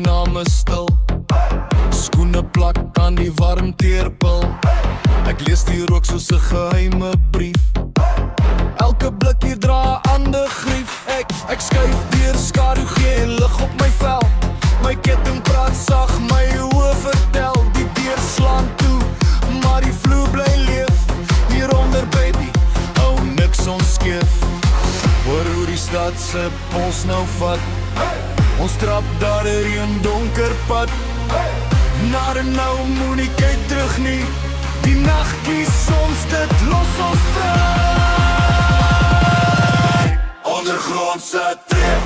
naam is stil. Skoene plak aan die warm teerpil. Ek lees die rook soos 'n geheime brief. Elke blikkie dra 'n ander grief. Ek skuif deur skadu, gee lig op my vel. My ketting praat sag, my oë vertel. Die deur slaan toe, maar die vloer bly leef. Hieronder baby, hou niks onskeef. Hoor hoe die stad se pols nou vat. Ons trap daar in 'n donker pad. Naar en nou moenie kyk terug nie. Die nag kies soms dit los ons vry. Ondergrondse trip.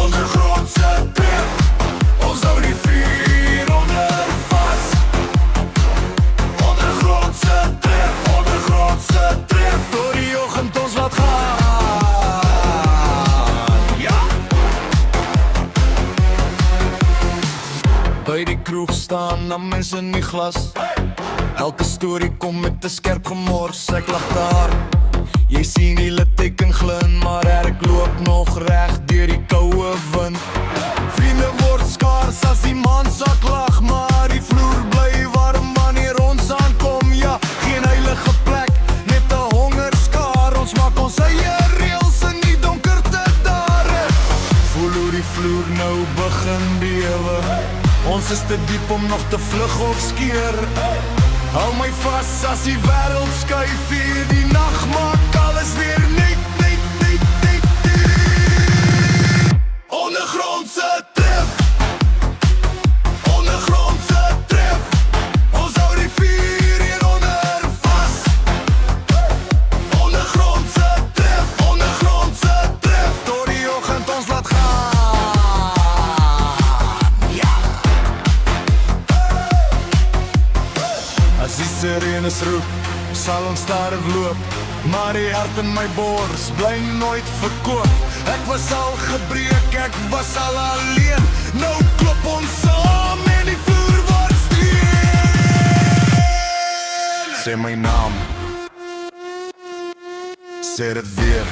Ondergrondse trip. Ons hou die vuur onder vas. Ondergrondse trip. Ondergrondse trip. Door die oggend ons laat gaan. Ja. By die kroeg staan na mense in die glas. Elke storie kom met 'n skerp gemors. Ek lag daar. Jy sien die litteken glin, maar ek loop nog reg deur die koue wind. Vriende word skaars as die maan sak lag, maar die vloer bly warm wanneer ons aankom. Ja, geen heilige plek, net 'n hongerskaar. Ons maak ons eie reëls in die donkerte daar. Voel hoe die vloer nou begin bewe. Ons is te diep om nog te vlug of skeer. Hou my vas as die wêreld skuif hier. Die nag maak alles weer net. Ondergrondse trip. Ondergrondse trip. Ons hou die vuur hieronder vas. Ondergrondse trip. Ondergrondse trip. Door die oggend ons laat gaan. Ja. As die sirenes roep, sal ons daar loop. Maar die hart in my bors bly nooit verkoop. Ek was al gebreek, ek was al alleen. Nou klop ons saam en die vloer word steen. Sê my naam, sê dit weer.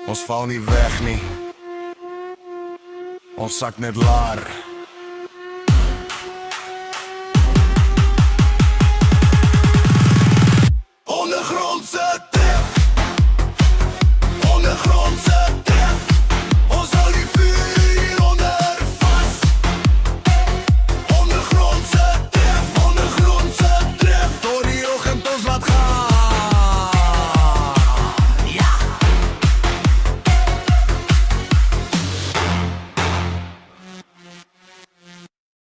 Ons val nie weg nie. Ons sak net laer.